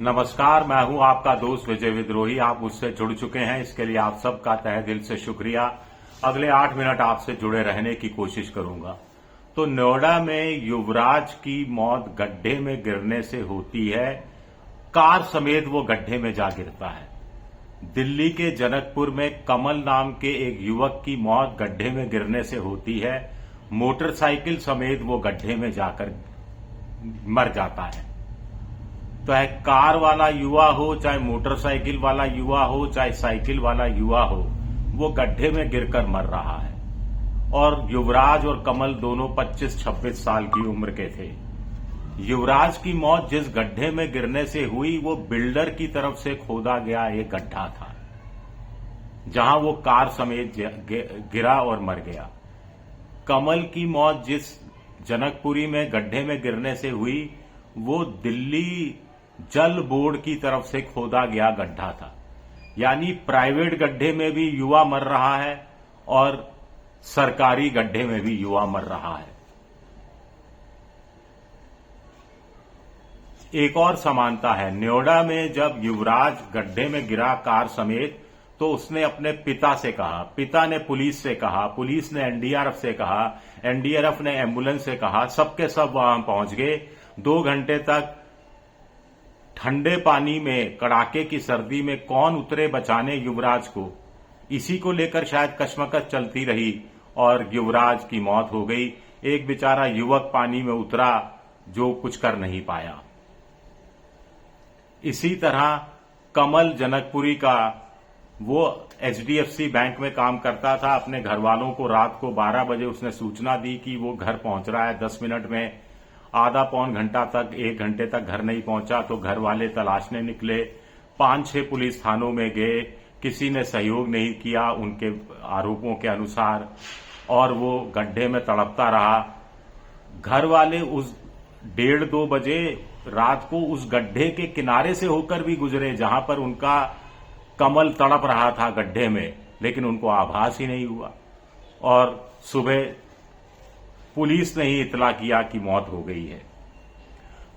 नमस्कार, मैं हूं आपका दोस्त विजय विद्रोही। आप मुझसे जुड़ चुके हैं, इसके लिए आप सबका तहे दिल से शुक्रिया। अगले 8 मिनट आपसे जुड़े रहने की कोशिश करूंगा। तो नोएडा में युवराज की मौत गड्ढे में गिरने से होती है। कार समेत वो गड्ढे में जा गिरता है। दिल्ली के जनकपुर में कमल नाम के एक युवक की मौत गड्ढे में गिरने से होती है। मोटरसाइकिल समेत वो गड्ढे में जाकर मर जाता है। चाहे कार वाला युवा हो, चाहे मोटरसाइकिल वाला युवा हो, चाहे साइकिल वाला युवा हो, वो गड्ढे में गिरकर मर रहा है। और युवराज और कमल दोनों 25-26 साल की उम्र के थे। युवराज की मौत जिस गड्ढे में गिरने से हुई वो बिल्डर की तरफ से खोदा गया एक गड्ढा था, जहां वो कार समेत गिरा और मर गया। कमल की मौत जिस जनकपुरी में गड्ढे में गिरने से हुई वो दिल्ली जल बोर्ड की तरफ से खोदा गया गड्ढा था। यानी प्राइवेट गड्ढे में भी युवा मर रहा है और सरकारी गड्ढे में भी युवा मर रहा है। एक और समानता है, नोएडा में जब युवराज गड्ढे में गिरा कार समेत, तो उसने अपने पिता से कहा, पिता ने पुलिस से कहा, पुलिस ने एनडीआरएफ से कहा, एनडीआरएफ ने एम्बुलेंस से कहा, सबके सब वहां पहुंच गए। 2 घंटे तक ठंडे पानी में, कड़ाके की सर्दी में कौन उतरे बचाने युवराज को। इसी को लेकर शायद कशमकश चलती रही और युवराज की मौत हो गई। एक बेचारा युवक पानी में उतरा जो कुछ कर नहीं पाया। इसी तरह कमल जनकपुरी का, वो एचडीएफसी बैंक में काम करता था। अपने घर वालों को रात को 12 बजे उसने सूचना दी कि वो घर पहुंच रहा है 10 मिनट में। आधा पौन घंटा तक, 1 घंटे तक घर नहीं पहुंचा तो घर वाले तलाशने निकले। 5-6 पुलिस थानों में गए, किसी ने सहयोग नहीं किया उनके आरोपों के अनुसार, और वो गड्ढे में तड़पता रहा। घर वाले उस 1:30-2 बजे रात को उस गड्ढे के किनारे से होकर भी गुजरे जहां पर उनका कमल तड़प रहा था गड्ढे में, लेकिन उनको आभास ही नहीं हुआ। और सुबह पुलिस ने ही इतला किया कि मौत हो गई है।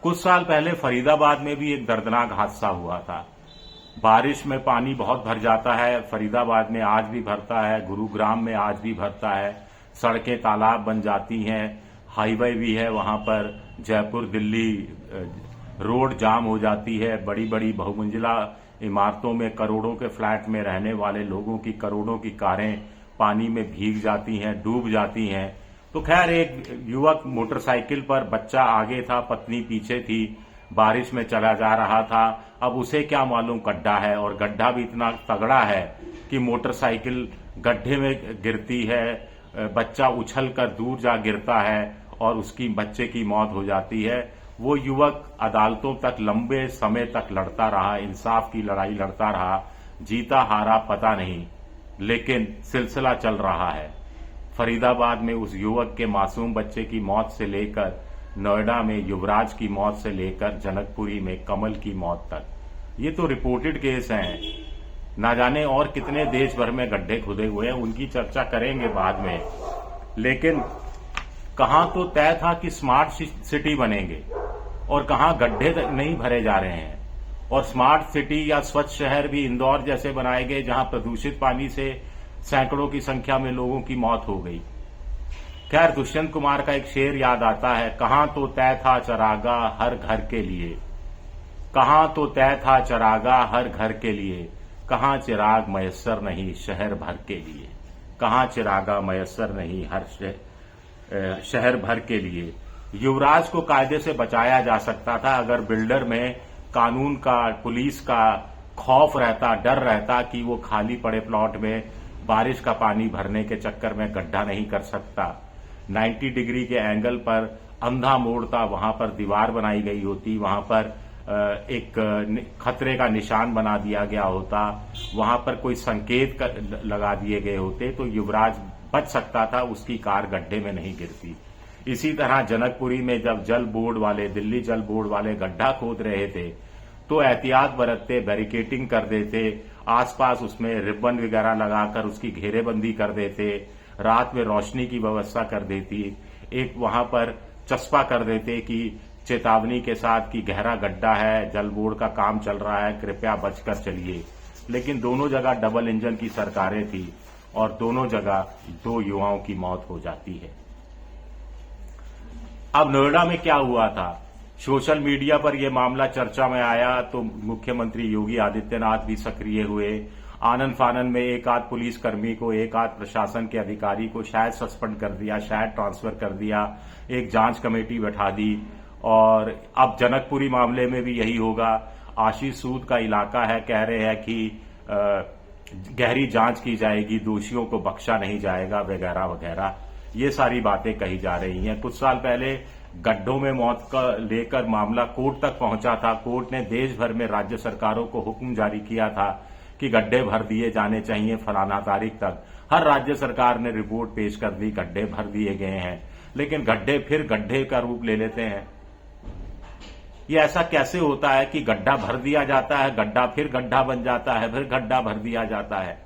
कुछ साल पहले फरीदाबाद में भी एक दर्दनाक हादसा हुआ था। बारिश में पानी बहुत भर जाता है, फरीदाबाद में आज भी भरता है, गुरुग्राम में आज भी भरता है। सड़कें तालाब बन जाती हैं, हाईवे भी है वहां पर। जयपुर दिल्ली रोड जाम हो जाती है। बड़ी बड़ी बहुमंजिला इमारतों में, करोड़ों के फ्लैट में रहने वाले लोगों की करोड़ों की कारें पानी में भीग जाती हैं, डूब जाती हैं। तो खैर, एक युवक मोटरसाइकिल पर, बच्चा आगे था, पत्नी पीछे थी, बारिश में चला जा रहा था। अब उसे क्या मालूम गड्ढा है, और गड्ढा भी इतना तगड़ा है कि मोटरसाइकिल गड्ढे में गिरती है, बच्चा उछल कर दूर जा गिरता है और उसकी बच्चे की मौत हो जाती है। वो युवक अदालतों तक लंबे समय तक लड़ता रहा, इंसाफ की लड़ाई लड़ता रहा। जीता हारा पता नहीं, लेकिन सिलसिला चल रहा है। फरीदाबाद में उस युवक के मासूम बच्चे की मौत से लेकर, नोएडा में युवराज की मौत से लेकर, जनकपुरी में कमल की मौत तक, ये तो रिपोर्टेड केस हैं। ना जाने और कितने देश भर में गड्ढे खुदे हुए हैं, उनकी चर्चा करेंगे बाद में। लेकिन कहां तो तय था कि स्मार्ट सिटी बनेंगे और कहां गड्ढे नहीं भरे जा रहे हैं। और स्मार्ट सिटी या स्वच्छ शहर भी इंदौर जैसे बनाए गए, जहां प्रदूषित पानी से सैकड़ों की संख्या में लोगों की मौत हो गई। खैर, दुष्यंत कुमार का एक शेर याद आता है, कहां तो तय था चरागा हर घर के लिए, कहां तो तय था चरागा हर घर के लिए, कहां चिराग मयस्सर नहीं शहर भर के लिए, कहां चिरागा मयस्सर नहीं हर शहर भर के लिए। युवराज को कायदे से बचाया जा सकता था अगर बिल्डर में कानून का, पुलिस का खौफ रहता, डर रहता कि वो खाली पड़े प्लॉट में बारिश का पानी भरने के चक्कर में गड्ढा नहीं कर सकता। 90 डिग्री के एंगल पर अंधा मोड़ था, वहां पर दीवार बनाई गई होती, वहां पर एक खतरे का निशान बना दिया गया होता, वहां पर कोई संकेत लगा दिए गए होते, तो युवराज बच सकता था, उसकी कार गड्ढे में नहीं गिरती। इसी तरह जनकपुरी में जब जल बोर्ड वाले, दिल्ली जल बोर्ड वाले गड्ढा खोद रहे थे तो एहतियात बरतते, बैरिकेटिंग कर देते, आसपास उसमें रिबन वगैरह लगाकर उसकी घेरेबंदी कर देते, रात में रोशनी की व्यवस्था कर देती, एक वहां पर चस्पा कर देते कि चेतावनी के साथ कि गहरा गड्ढा है, जल बोर्ड का काम चल रहा है, कृपया बचकर चलिए। लेकिन दोनों जगह डबल इंजन की सरकारें थी और दोनों जगह 2 युवाओं की मौत हो जाती है। अब नोएडा में क्या हुआ था? सोशल मीडिया पर यह मामला चर्चा में आया तो मुख्यमंत्री योगी आदित्यनाथ भी सक्रिय हुए। आनन फानन में एक आध पुलिसकर्मी को, एक आध प्रशासन के अधिकारी को शायद सस्पेंड कर दिया, शायद ट्रांसफर कर दिया, एक जांच कमेटी बैठा दी। और अब जनकपुरी मामले में भी यही होगा। आशीष सूद का इलाका है, कह रहे हैं कि गहरी जांच की जाएगी, दोषियों को बख्शा नहीं जाएगा, वगैरह वगैरह। ये सारी बातें कही जा रही हैं। कुछ साल पहले गड्ढों में मौत का लेकर मामला कोर्ट तक पहुंचा था। कोर्ट ने देश भर में राज्य सरकारों को हुक्म जारी किया था कि गड्ढे भर दिए जाने चाहिए फलाना तारीख तक। हर राज्य सरकार ने रिपोर्ट पेश कर दी, गड्ढे भर दिए गए हैं। लेकिन गड्ढे फिर गड्ढे का रूप ले लेते हैं। ये ऐसा कैसे होता है कि गड्ढा भर दिया जाता है, गड्ढा फिर गड्ढा बन जाता है, फिर गड्ढा भर दिया जाता है?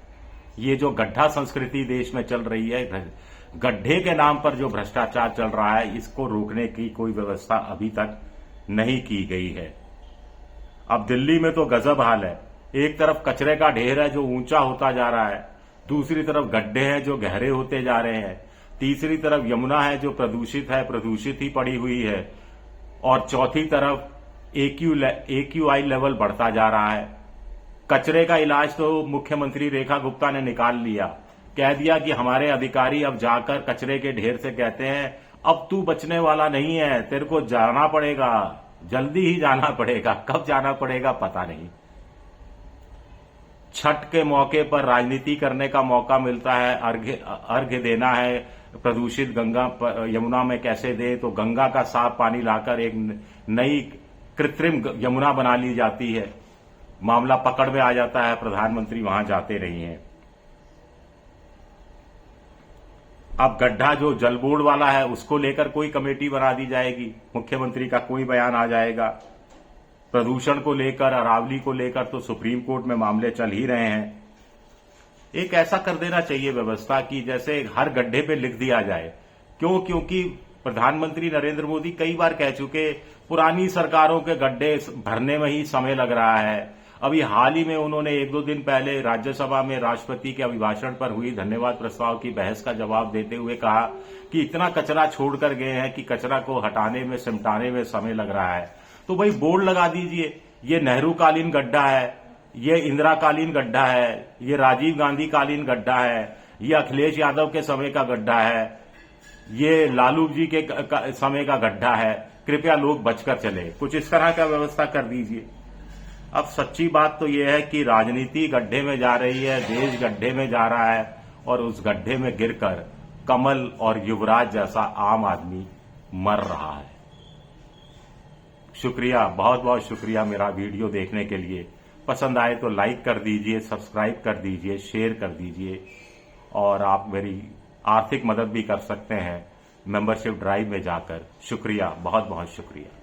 ये जो गड्ढा संस्कृति देश में चल रही है, गड्ढे के नाम पर जो भ्रष्टाचार चल रहा है, इसको रोकने की कोई व्यवस्था अभी तक नहीं की गई है। अब दिल्ली में तो गजब हाल है। एक तरफ कचरे का ढेर है जो ऊंचा होता जा रहा है, दूसरी तरफ गड्ढे हैं जो गहरे होते जा रहे हैं, तीसरी तरफ यमुना है जो प्रदूषित है, प्रदूषित ही पड़ी हुई है, और चौथी तरफ AQI लेवल बढ़ता जा रहा है। कचरे का इलाज तो मुख्यमंत्री रेखा गुप्ता ने निकाल लिया। कह दिया कि हमारे अधिकारी अब जाकर कचरे के ढेर से कहते हैं, अब तू बचने वाला नहीं है, तेरे को जाना पड़ेगा, जल्दी ही जाना पड़ेगा। कब जाना पड़ेगा पता नहीं। छठ के मौके पर राजनीति करने का मौका मिलता है, अर्घ्य देना है। प्रदूषित गंगा यमुना में कैसे दे, तो गंगा का साफ पानी लाकर एक नई कृत्रिम यमुना बना ली जाती है। मामला पकड़ में आ जाता है, प्रधानमंत्री वहां जाते नहीं हैं। अब गड्ढा जो जल बोर्ड वाला है उसको लेकर कोई कमेटी बना दी जाएगी, मुख्यमंत्री का कोई बयान आ जाएगा। प्रदूषण को लेकर, अरावली को लेकर तो सुप्रीम कोर्ट में मामले चल ही रहे हैं। एक ऐसा कर देना चाहिए व्यवस्था कि जैसे हर गड्ढे पे लिख दिया जाए। क्यों? क्योंकि प्रधानमंत्री नरेंद्र मोदी कई बार कह चुके, पुरानी सरकारों के गड्ढे भरने में ही समय लग रहा है। अभी हाल ही में उन्होंने 1-2 दिन पहले राज्यसभा में राष्ट्रपति के अभिभाषण पर हुई धन्यवाद प्रस्ताव की बहस का जवाब देते हुए कहा कि इतना कचरा छोड़कर गए हैं कि कचरा को हटाने में, सिमटाने में समय लग रहा है। तो भाई बोर्ड लगा दीजिए, ये नेहरू कालीन गड्ढा है, ये इंदिरा कालीन गड्ढा है, ये राजीव गांधी कालीन गड्ढा है, ये अखिलेश यादव के समय का गड्ढा है, ये लालू जी के समय का गड्ढा है। कृपया लोग बचकर चले, कुछ इस तरह का व्यवस्था कर दीजिए। अब सच्ची बात तो यह है कि राजनीति गड्ढे में जा रही है, देश गड्ढे में जा रहा है, और उस गड्ढे में गिरकर कमल और युवराज जैसा आम आदमी मर रहा है। शुक्रिया, बहुत बहुत शुक्रिया मेरा वीडियो देखने के लिए। पसंद आए तो लाइक कर दीजिए, सब्सक्राइब कर दीजिए, शेयर कर दीजिए, और आप मेरी आर्थिक मदद भी कर सकते हैं मेंबरशिप ड्राइव में जाकर। शुक्रिया, बहुत बहुत शुक्रिया।